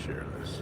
share this.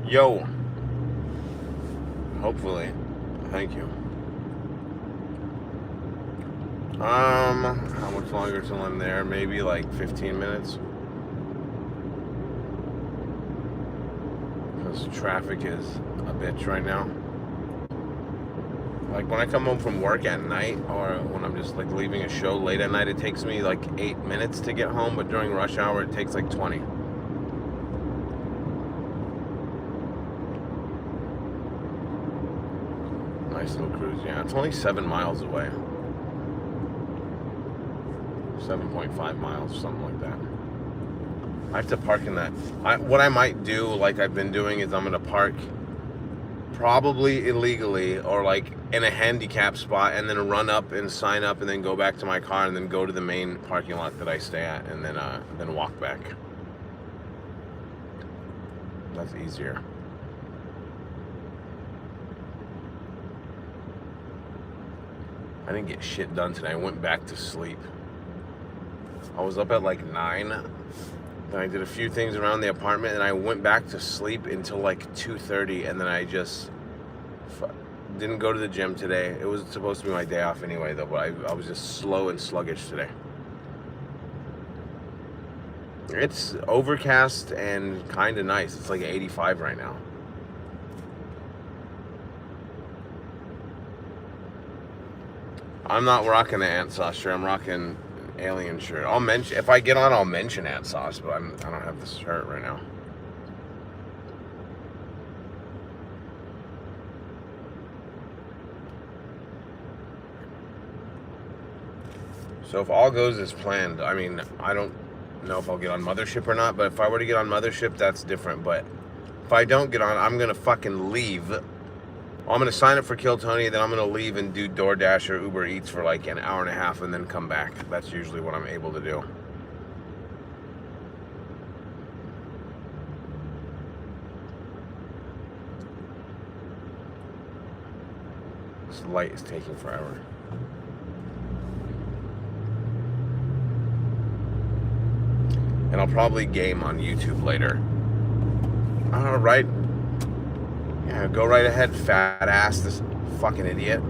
Yo, hopefully, thank you. How much longer till I'm there? Maybe like 15 minutes. Because traffic is a bitch right now. Like when I come home from work at night, or when I'm just like leaving a show late at night, it takes me like 8 minutes to get home, but during rush hour it takes like 20. Nice little cruise, yeah. It's only 7 miles away. 7.5 miles, something like that. I have to park in that. What I might do, like I've been doing, is I'm going to park probably illegally or like in a handicap spot and then run up and sign up and then go back to my car and then go to the main parking lot that I stay at and then walk back. That's easier. I didn't get shit done today. I went back to sleep. I was up at like 9. Then I did a few things around the apartment and I went back to sleep until like 2:30 and then I just didn't go to the gym today. It was supposed to be my day off anyway though, but I was just slow and sluggish today. It's overcast and kind of nice. It's like 85 right now. I'm not rocking the ant sauce shirt. I'm rocking alien shirt. I'll mention, if I get on, I'll mention ant sauce, but I don't have this shirt right now. So if all goes as planned, I mean, I don't know if I'll get on Mothership or not, but if I were to get on Mothership, that's different. But if I don't get on, I'm gonna fucking leave. I'm going to sign up for Kill Tony, then I'm going to leave and do DoorDash or Uber Eats for like an hour and a half and then come back. That's usually what I'm able to do. This light is taking forever. And I'll probably game on YouTube later. All right. Yeah, go right ahead, fat ass, this fucking idiot.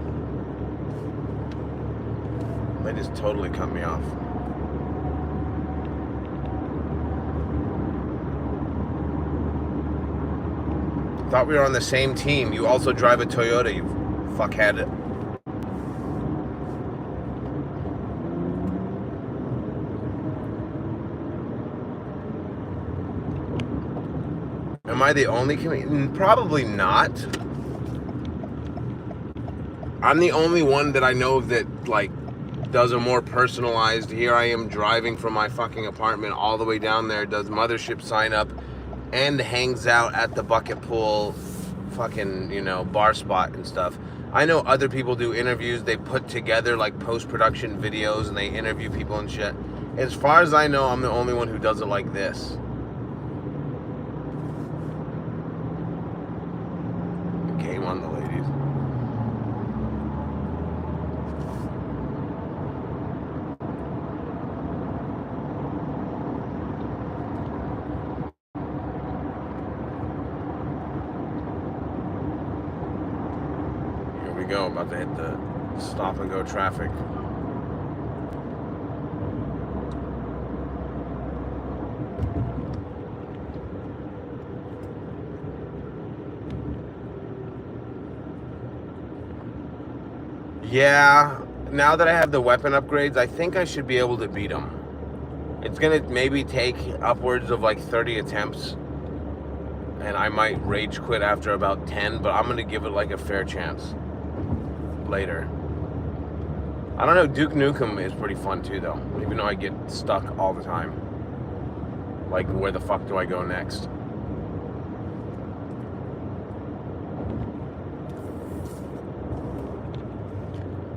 They just totally cut me off. Thought we were on the same team. You also drive a Toyota, you fuckhead. Am I the only comedian? Probably not. I'm the only one that I know that like does a more personalized, here I am driving from my fucking apartment all the way down there, does Mothership sign up and hangs out at the bucket pool fucking, you know, bar spot and stuff. I know other people do interviews, they put together like post-production videos and they interview people and shit. As far as I know, I'm the only one who does it like this. Game on the ladies. Here we go, about to hit the stop and go traffic. Yeah, now that I have the weapon upgrades, I think I should be able to beat him. It's gonna maybe take upwards of like 30 attempts, and I might rage quit after about 10, but I'm gonna give it like a fair chance later. I don't know, Duke Nukem is pretty fun too though, even though I get stuck all the time. Like, where the fuck do I go next?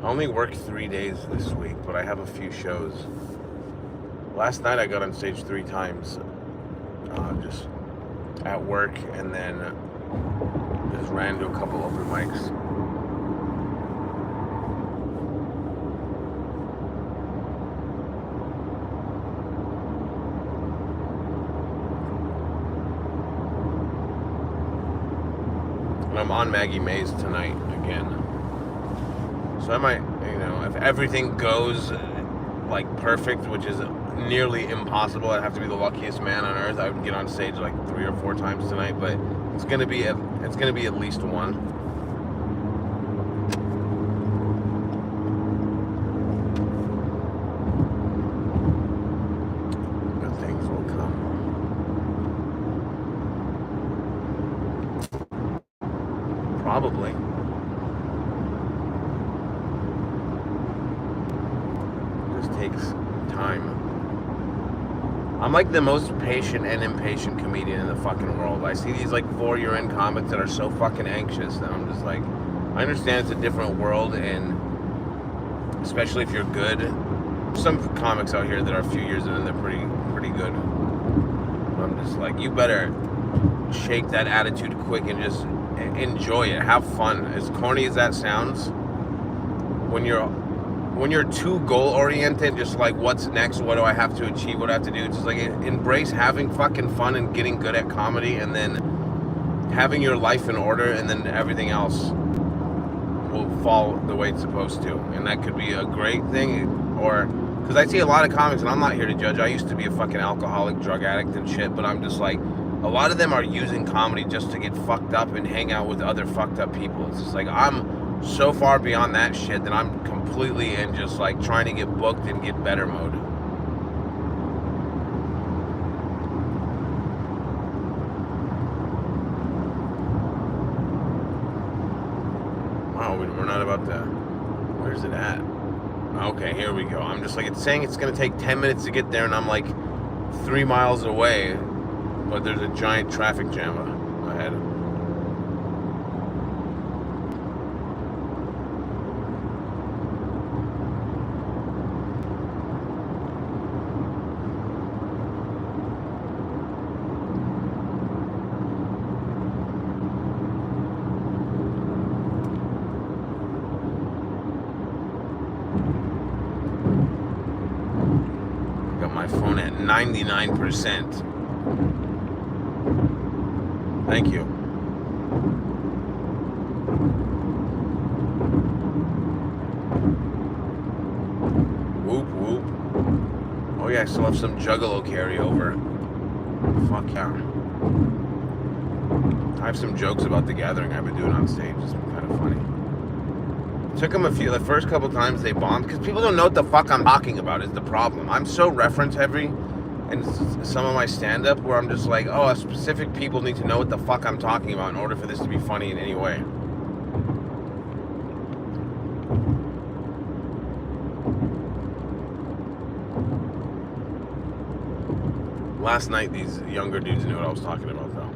I only worked 3 days this week, but I have a few shows. Last night I got on stage 3 times, just at work, and then just ran to a couple open mics. And I'm on Maggie Mays tonight again. So I might, if everything goes like perfect, which is nearly impossible, I'd have to be the luckiest man on earth. I would get on stage like 3 or 4 times tonight, but it's gonna be at least one. Good things will come. Probably. Takes time. I'm like the most patient and impatient comedian in the fucking world. I see these like 4-year-in comics that are so fucking anxious that I'm just like, I understand it's a different world, and especially if you're good. Some comics out here that are a few years in and they're pretty good. I'm just like, you better shake that attitude quick and just enjoy it. Have fun. As corny as that sounds, when you're too goal oriented, just like, what's next, what do I have to achieve, what do I have to do, just like embrace having fucking fun and getting good at comedy, and then having your life in order, and then everything else will fall the way it's supposed to. And that could be a great thing, or because I see a lot of comics, and I'm not here to judge. I used to be a fucking alcoholic, drug addict and shit, but I'm just like, a lot of them are using comedy just to get fucked up and hang out with other fucked up people. It's just like, I'm so far beyond that shit that I'm completely in just like trying to get booked and get better mode. Wow, we're not about to. Where's it at? Okay, here we go. I'm just like, it's saying it's gonna take 10 minutes to get there, and I'm like 3 miles away, but there's a giant traffic jam ahead. My phone at 99%. Thank you. Whoop whoop. Oh yeah, I still have some Juggalo carryover. Fuck yeah. I have some jokes about the gathering I've been doing on stage. It's been kind of funny. Took them the first couple times they bombed, because people don't know what the fuck I'm talking about is the problem. I'm so reference heavy in some of my stand-up where I'm just like, oh, specific people need to know what the fuck I'm talking about in order for this to be funny in any way. Last night, these younger dudes knew what I was talking about, though.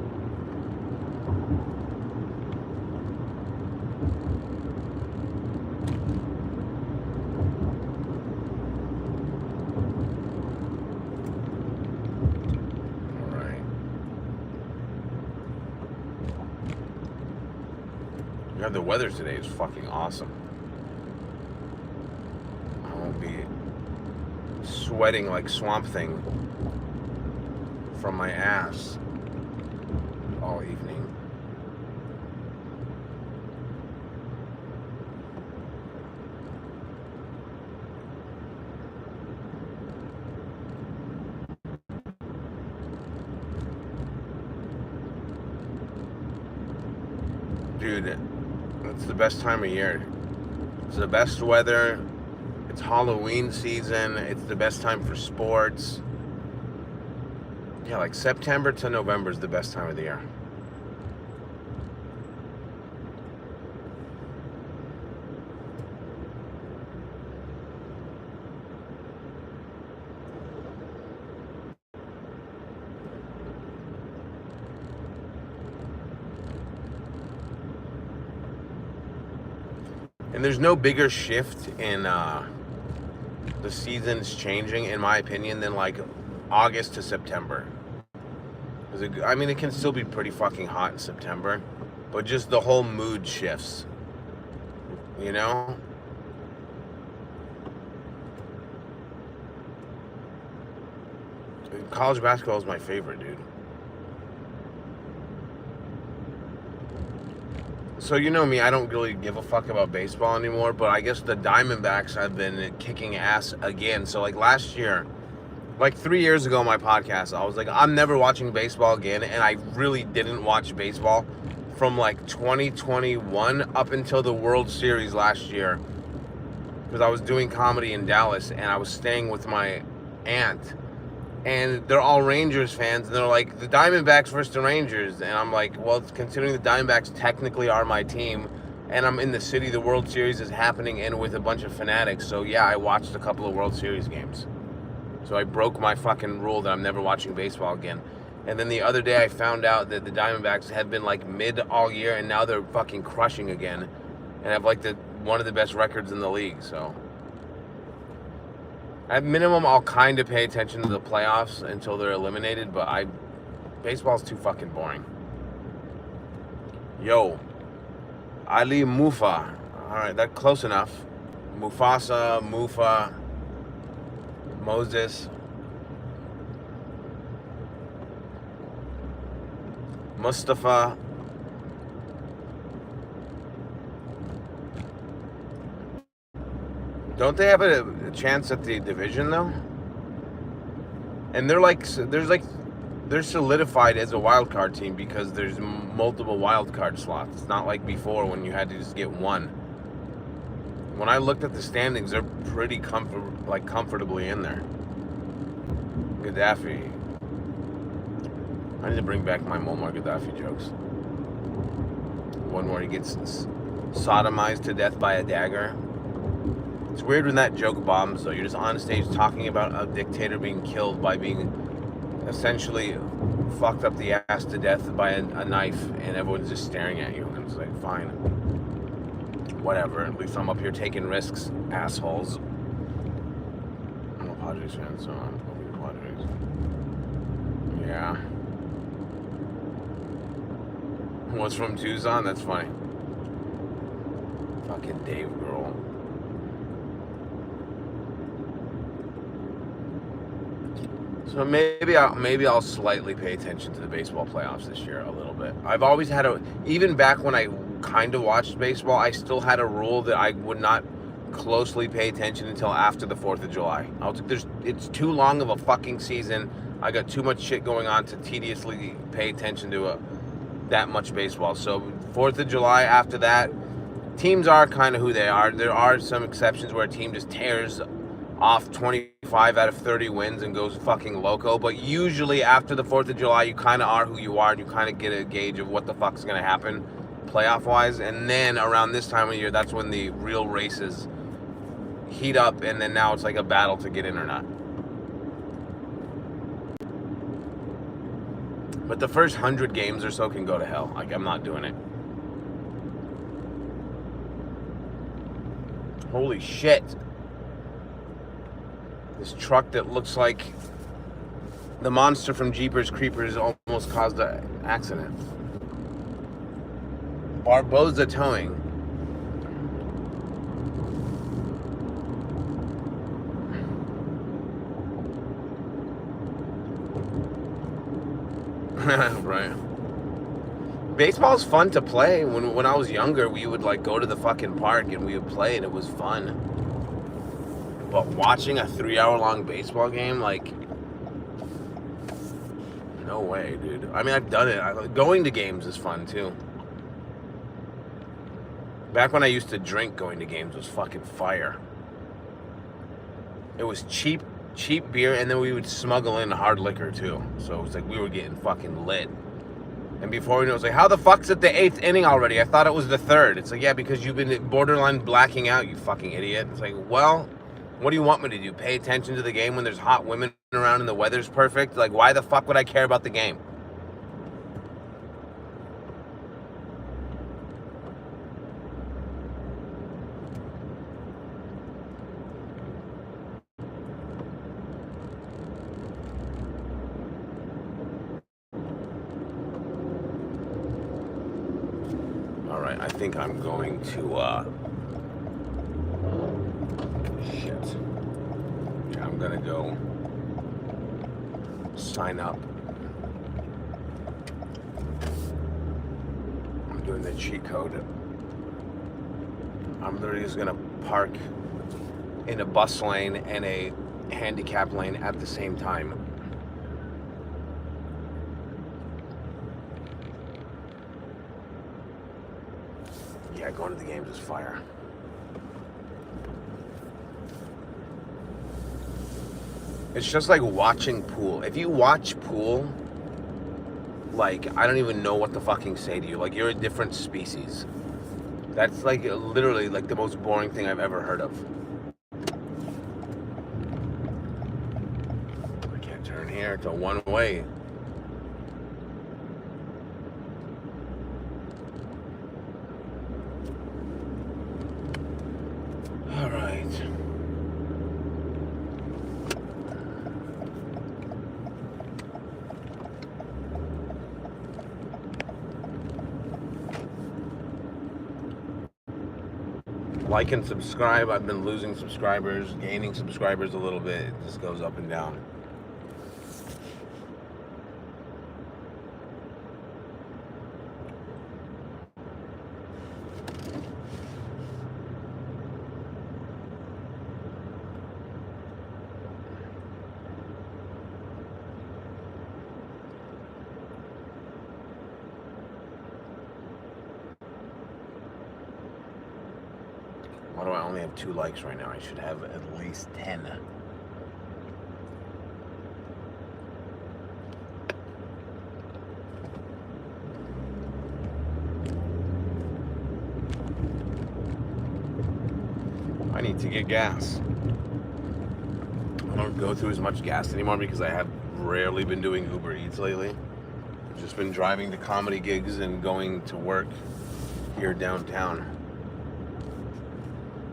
Yeah, the weather today is fucking awesome. I won't be sweating like Swamp Thing from my ass all evening. Dude, it's the best time of year It's the best weather. It's Halloween season. It's the best time for sports. Yeah, like September to November is the best time of the year. And there's no bigger shift in the seasons changing, in my opinion, than like August to September. I mean, it can still be pretty fucking hot in September, but just the whole mood shifts. You know? College basketball is my favorite, dude. So you know me, I don't really give a fuck about baseball anymore, but I guess the Diamondbacks have been kicking ass again. So like last year, like 3 years ago on my podcast, I was like, I'm never watching baseball again, and I really didn't watch baseball from like 2021 up until the World Series last year, because I was doing comedy in Dallas, and I was staying with my aunt, and they're all Rangers fans, and they're like, the Diamondbacks versus the Rangers, and I'm like, well, considering the Diamondbacks technically are my team, and I'm in the city the World Series is happening in with a bunch of fanatics, so yeah, I watched a couple of World Series games. So I broke my fucking rule that I'm never watching baseball again. And then the other day I found out that the Diamondbacks had been like mid all year, and now they're fucking crushing again, and have like one of the best records in the league, so at minimum, I'll kind of pay attention to the playoffs until they're eliminated, but baseball's too fucking boring. Yo, Ali Mufa. All right, that's close enough. Mufasa, Mufa, Moses, Mustafa. Don't they have a chance at the division though? And they're solidified as a wild card team because there's multiple wild card slots. It's not like before when you had to just get one. When I looked at the standings, they're pretty comfortably in there. Gaddafi. I need to bring back my Muammar Gaddafi jokes. One where he gets sodomized to death by a dagger. It's weird when that joke bombs, though. You're just on stage talking about a dictator being killed by being essentially fucked up the ass to death by a knife, and everyone's just staring at you. And it's like, fine. Whatever. At least I'm up here taking risks, assholes. I'm a Padres fan, so I'm hoping Padres. Yeah. What's from Tucson? That's funny. Fucking Dave Grohl. So maybe I'll slightly pay attention to the baseball playoffs this year a little bit. I've always had even back when I kind of watched baseball, I still had a rule that I would not closely pay attention until after the 4th of July. I was like, it's too long of a fucking season. I got too much shit going on to tediously pay attention to that much baseball. So 4th of July, after that, teams are kind of who they are. There are some exceptions where a team just tears off 25 out of 30 wins and goes fucking loco, but usually after the 4th of July, you kind of are who you are, and you kind of get a gauge of what the fuck's going to happen playoff-wise, and then around this time of year, that's when the real races heat up, and then now it's like a battle to get in or not. But the first 100 games or so can go to hell. Like, I'm not doing it. Holy shit. This truck that looks like the monster from Jeepers Creepers almost caused an accident. Barboza Towing. Right. Baseball's fun to play. When I was younger, we would like go to the fucking park and we would play, and it was fun. But watching a 3-hour-long baseball game, like, no way, dude. I mean, I've done it. Going to games is fun too. Back when I used to drink, going to games was fucking fire. It was cheap beer, and then we would smuggle in hard liquor too. So it was like we were getting fucking lit. And before we knew it, was like, how the fuck's it the 8th inning already? I thought it was the 3rd. It's like, yeah, because you've been borderline blacking out, you fucking idiot. It's like, well, what do you want me to do? Pay attention to the game when there's hot women around and the weather's perfect? Like, why the fuck would I care about the game? Alright, I think I'm going to, shit. Yeah, I'm gonna go sign up. I'm doing the cheat code. I'm literally just gonna park in a bus lane and a handicap lane at the same time. Yeah, going to the games is fire. It's just like watching pool. If you watch pool, like, I don't even know what to fucking say to you. Like, you're a different species. That's like literally like the most boring thing I've ever heard of. I can't turn here. It's a one-way. All right. Like and subscribe. I've been losing subscribers, gaining subscribers a little bit. It just goes up and down. Why do I only have 2 likes right now? I should have at least 10. I need to get gas. I don't go through as much gas anymore because I have rarely been doing Uber Eats lately. I've just been driving to comedy gigs and going to work here downtown.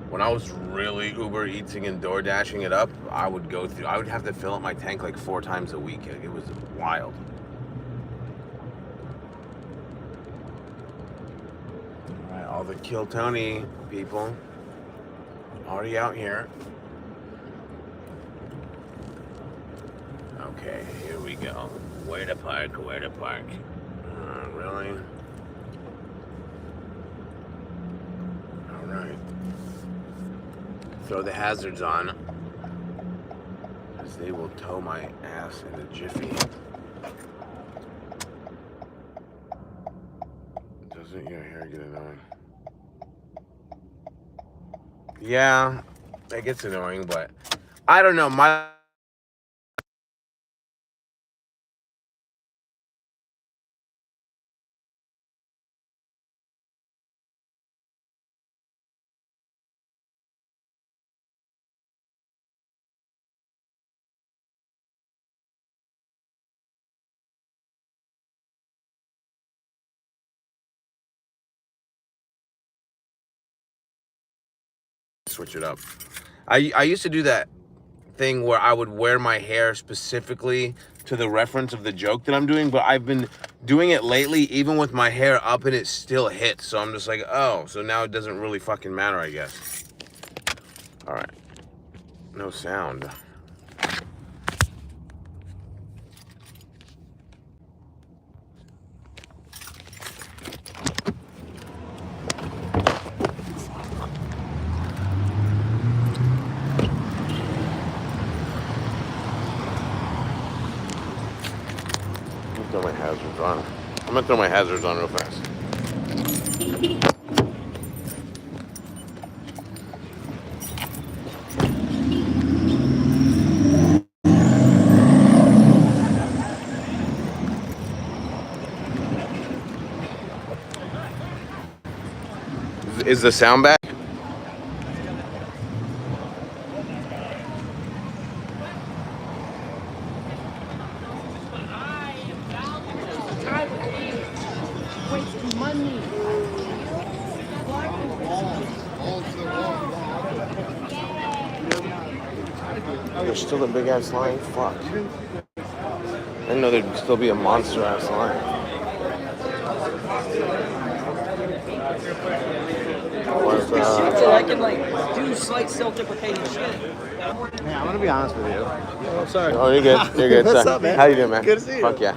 When I was really Uber Eating and Door Dashing it up, I would have to fill up my tank like 4 times a week. It was wild. All right, all the Kill Tony people already out here. Okay, here we go. Where to park? Where to park? Really? All right. Throw the hazards on, as they will tow my ass in a jiffy. Doesn't your hair get annoying? Yeah, it gets annoying, but I don't know. My switch it up. I used to do that thing where I would wear my hair specifically to the reference of the joke that I'm doing, but I've been doing it lately even with my hair up and it still hits. So I'm just like, oh, so now it doesn't really fucking matter, I guess. All right. No sound. Throw my hazards on. I'm gonna throw my hazards on real fast. Is the sound back? There's still a big ass line. Fuck. I didn't know there'd still be a monster ass line. So I can like do slight self-deprecating shit. Yeah, I'm gonna be honest with you. Oh, sorry. Oh, you're good. You're good. What's Sorry. up, man? How you doing, man? Good to see you. Fuck yeah.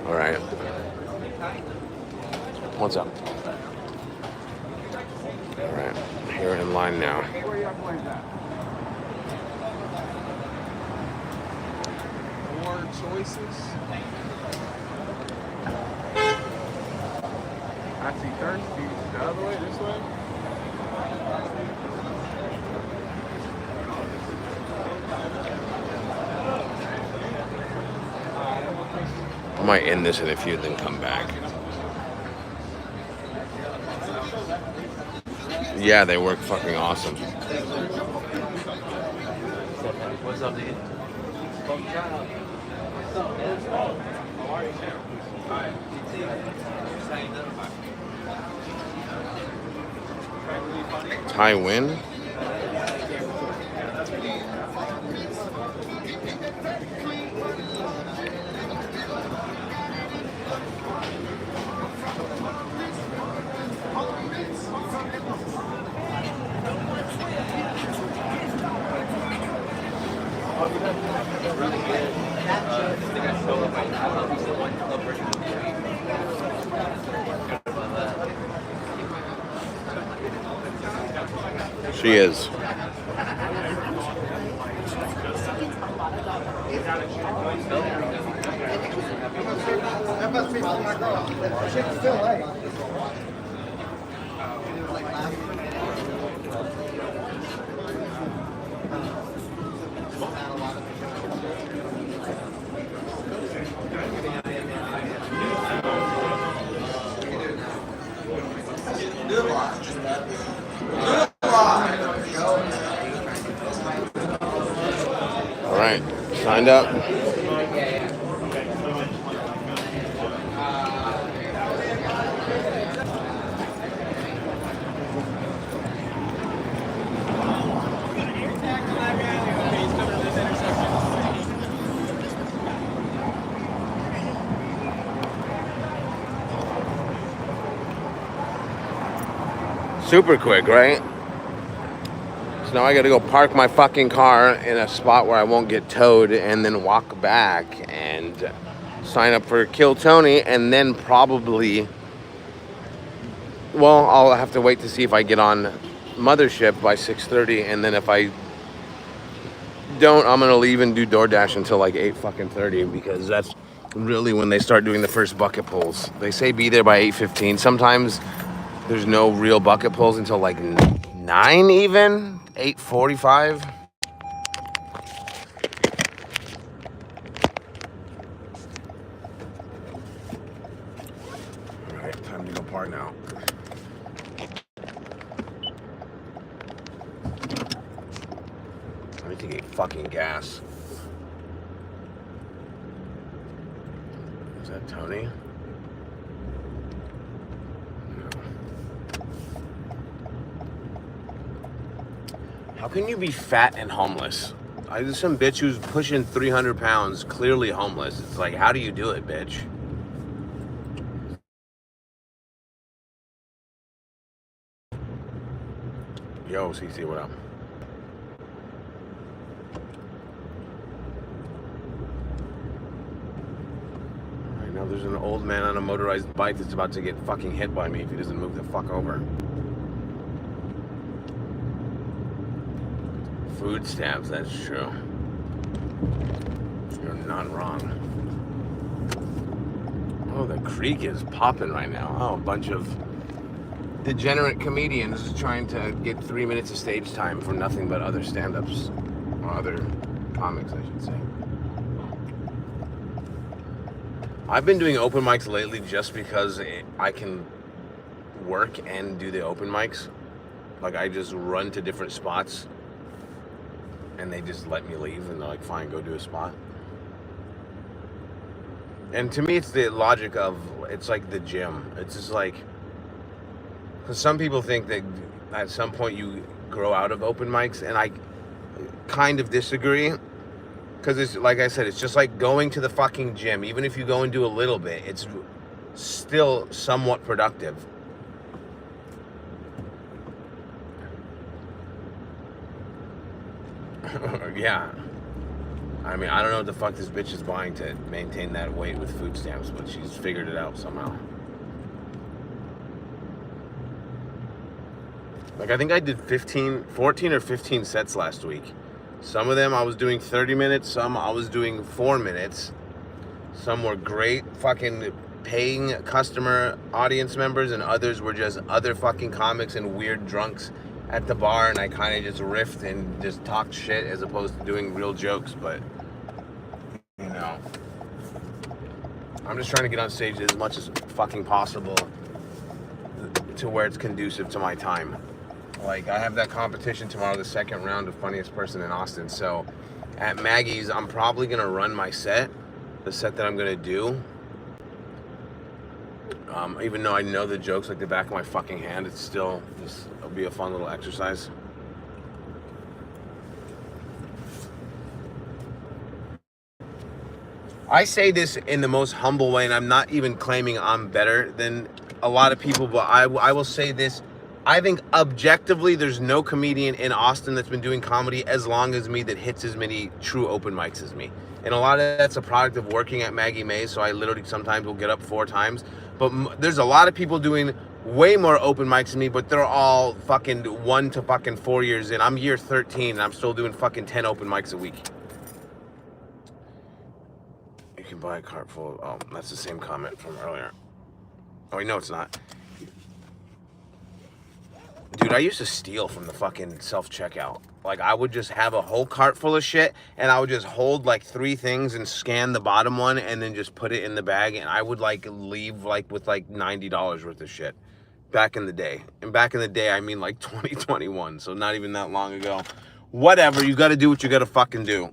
All right. What's up? All right. Here in line now. More choices. I see thirsty. The other way, this way. I might end this in a few, then come back. Yeah, they work fucking awesome. What's up, dude? High win. She is. All right, signed up. Super quick, right? So now I gotta go park my fucking car in a spot where I won't get towed and then walk back and sign up for Kill Tony and then probably, well, I'll have to wait to see if I get on Mothership by 6:30, and then if I don't, I'm gonna leave and do DoorDash until like 8:30 because that's really when they start doing the first bucket pulls. They say be there by 8:15. Sometimes there's no real bucket pulls until like 9 even, 8:45. All right, time to go park now. I need to get fucking gas. Is that Tony? How can you be fat and homeless? There's some bitch who's pushing 300 pounds, clearly homeless. It's like, how do you do it, bitch? Yo, CC, what up? Right now there's an old man on a motorized bike that's about to get fucking hit by me if he doesn't move the fuck over. Food stamps, that's true. You're not wrong. Oh, the creek is popping right now. Oh, a bunch of degenerate comedians trying to get 3 minutes of stage time for nothing but other stand-ups. Or other comics, I should say. I've been doing open mics lately just because I can work and do the open mics. Like, I just run to different spots and they just let me leave and they're like, fine, go do a spot. And to me, it's the logic of, it's like the gym. It's just like, because some people think that at some point you grow out of open mics, and I kind of disagree. Because it's, like I said, it's just like going to the fucking gym. Even if you go and do a little bit, it's still somewhat productive. Yeah. I mean, I don't know what the fuck this bitch is buying to maintain that weight with food stamps, but she's figured it out somehow. Like, I think I did 14 or 15 sets last week. Some of them I was doing 30 minutes, some I was doing 4 minutes. Some were great fucking paying customer audience members, and others were just other fucking comics and weird drunks at the bar, and I kind of just riffed and just talked shit as opposed to doing real jokes. But, you know, I'm just trying to get on stage as much as fucking possible to where it's conducive to my time. Like, I have that competition tomorrow, the second round of Funniest Person in Austin. So at Maggie's, I'm probably gonna run my set, the set that I'm gonna do. Even though I know the jokes like the back of my fucking hand, it's still just, it'll be a fun little exercise. I say this in the most humble way, and I'm not even claiming I'm better than a lot of people, but I will say this. I think objectively there's no comedian in Austin that's been doing comedy as long as me that hits as many true open mics as me. And a lot of that's a product of working at Maggie Mae's, so I literally sometimes will get up 4 times. But there's a lot of people doing way more open mics than me, but they're all fucking 1 to fucking 4 years in. I'm year 13 and I'm still doing fucking 10 open mics a week. You can buy a cart full of, oh, that's the same comment from earlier. Oh, no, it's not. Dude, I used to steal from the fucking self-checkout. Like, I would just have a whole cart full of shit, and I would just hold, like, 3 things and scan the bottom one, and then just put it in the bag, and I would, like, leave, like, with, like, $90 worth of shit. Back in the day. And back in the day, I mean, like, 2021, so not even that long ago. Whatever, you gotta do what you gotta fucking do.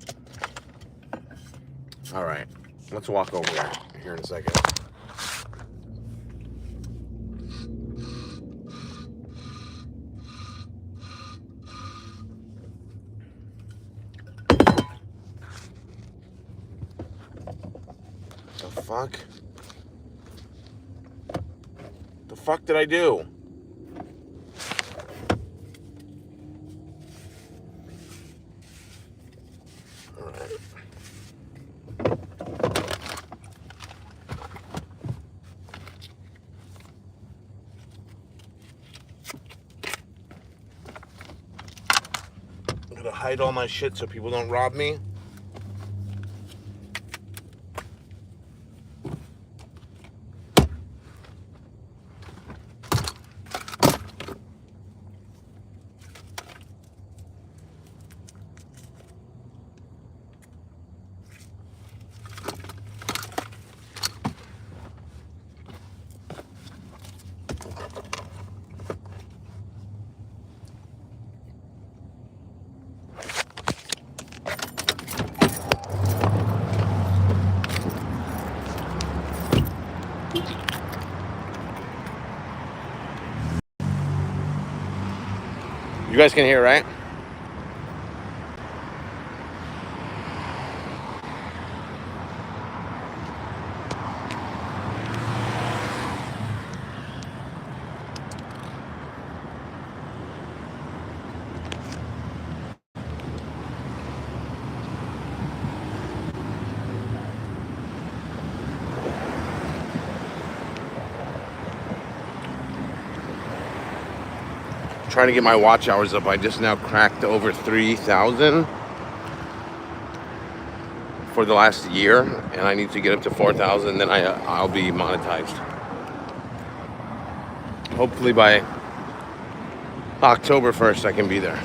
All right, let's walk over there here in a second. Fuck. The fuck did I do? All right. I'm gonna hide all my shit so people don't rob me. You guys can hear, right? Trying to get my watch hours up. I just now cracked over 3,000 for the last year, and I need to get up to 4,000. Then I'll be monetized. Hopefully by October 1st, I can be there.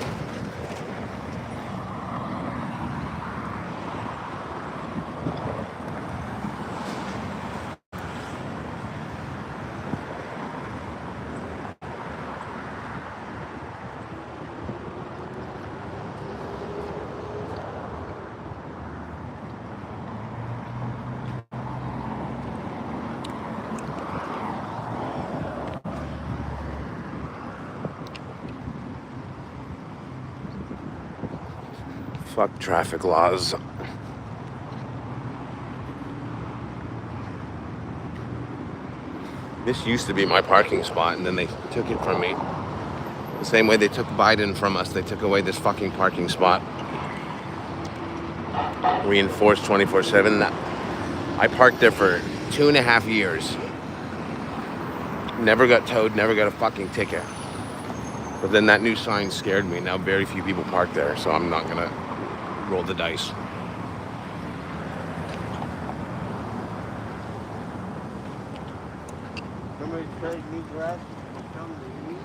Fuck traffic laws. This used to be my parking spot, and then they took it from me. The same way they took Biden from us, they took away this fucking parking spot. Reinforced 24/7. I parked there for 2.5 years. Never got towed, never got a fucking ticket. But then that new sign scared me. Now very few people park there, so I'm not gonna roll the dice. Somebody trade me glass. Come to me.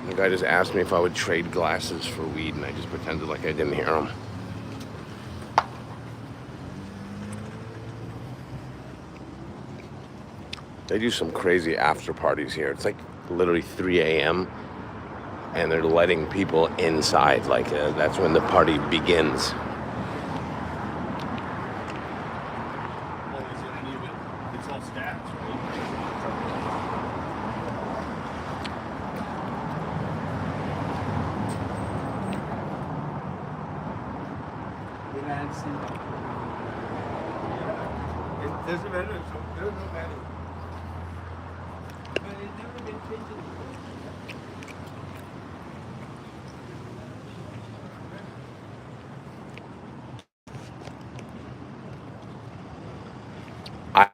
The guy just asked me if I would trade glasses for weed, and I just pretended like I didn't hear him. They do some crazy after parties here. It's like literally 3 a.m. and they're letting people inside. Like that's when the party begins. It's all stats, right? It doesn't matter. It doesn't matter. But it's never been taken.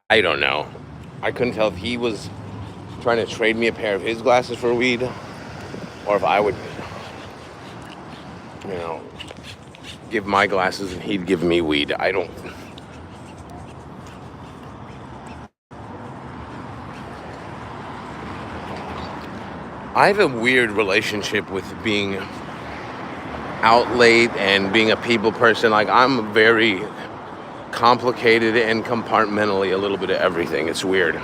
I don't know. I couldn't tell if he was trying to trade me a pair of his glasses for weed, or if I would, give my glasses and he'd give me weed. I don't. I have a weird relationship with being out late and being a people person. Like, I'm very complicated and compartmentally a little bit of everything. It's weird.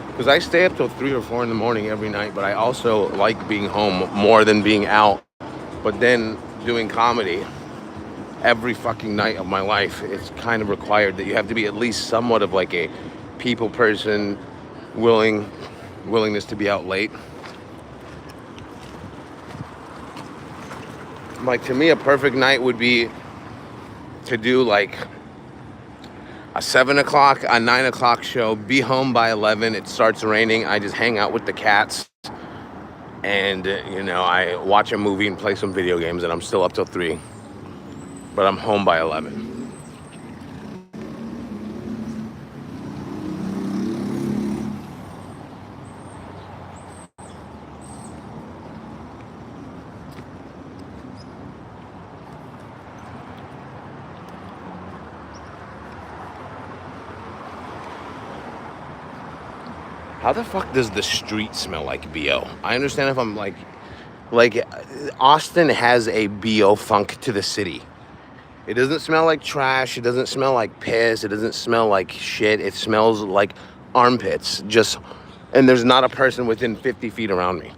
Because I stay up till 3 or 4 in the morning every night, but I also like being home more than being out. But then doing comedy every fucking night of my life, it's kind of required that you have to be at least somewhat of like a people person, willingness to be out late. Like, to me, a perfect night would be to do like a 7 o'clock, a 9 o'clock show, be home by 11. It starts raining. I just hang out with the cats and, I watch a movie and play some video games, and I'm still up till 3. But I'm home by 11. How the fuck does the street smell like BO? I understand if I'm like Austin has a BO funk to the city. It doesn't smell like trash. It doesn't smell like piss. It doesn't smell like shit. It smells like armpits. And there's not a person within 50 feet around me.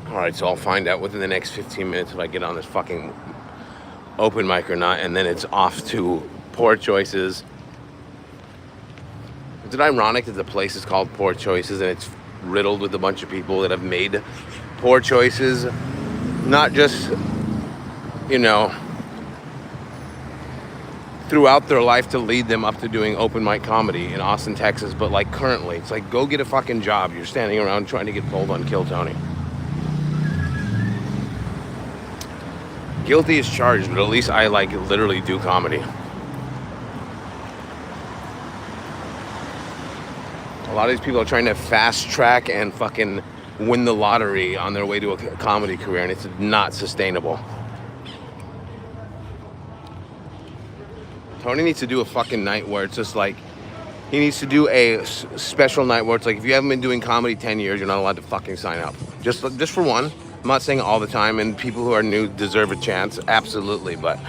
All right, so I'll find out within the next 15 minutes if I get on this fucking open mic or not, and then it's off to Poor Choices. Is it ironic that the place is called Poor Choices and it's riddled with a bunch of people that have made poor choices, not just, throughout their life to lead them up to doing open mic comedy in Austin, Texas, but like currently. It's like, go get a fucking job. You're standing around trying to get pulled on Kill Tony. Guilty as charged, but at least I literally do comedy. A lot of these people are trying to fast track and fucking win the lottery on their way to a comedy career, and it's not sustainable. Tony needs to do a fucking night where it's just like, he needs to do a special night where it's like, if you haven't been doing comedy 10 years, you're not allowed to fucking sign up. Just for one. I'm not saying all the time, and people who are new deserve a chance, absolutely, but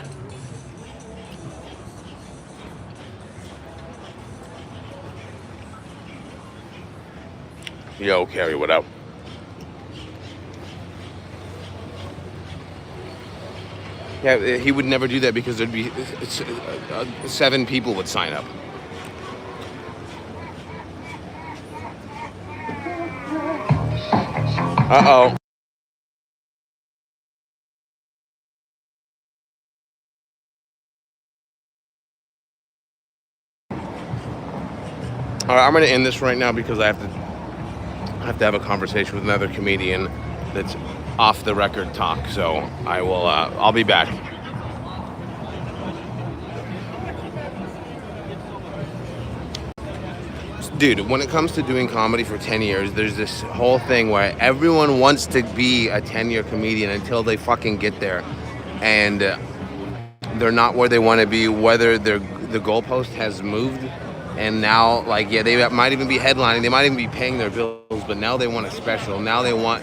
yo, Carrie, what up? Yeah, he would never do that because there'd be 7 people would sign up. Uh-oh. All right, I'm going to end this right now because I have to have a conversation with another comedian that's off the record talk. So I will. I'll be back. Dude, when it comes to doing comedy for 10 years, there's this whole thing where everyone wants to be a 10-year comedian until they fucking get there, and they're not where they want to be. Whether the goalpost has moved. And now, like, yeah, they might even be headlining. They might even be paying their bills, but now they want a special. Now they want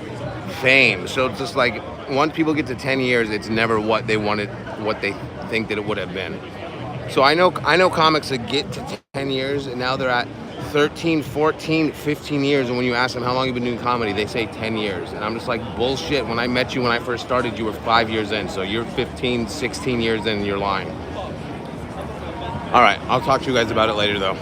fame. So it's just like, once people get to 10 years, it's never what they wanted, what they think that it would have been. So I know comics that get to 10 years, and now they're at 13, 14, 15 years. And when you ask them how long you've been doing comedy, they say 10 years. And I'm just like, bullshit. When I met you when I first started, you were 5 years in. So you're 15, 16 years in, and you're lying. All right, I'll talk to you guys about it later, though.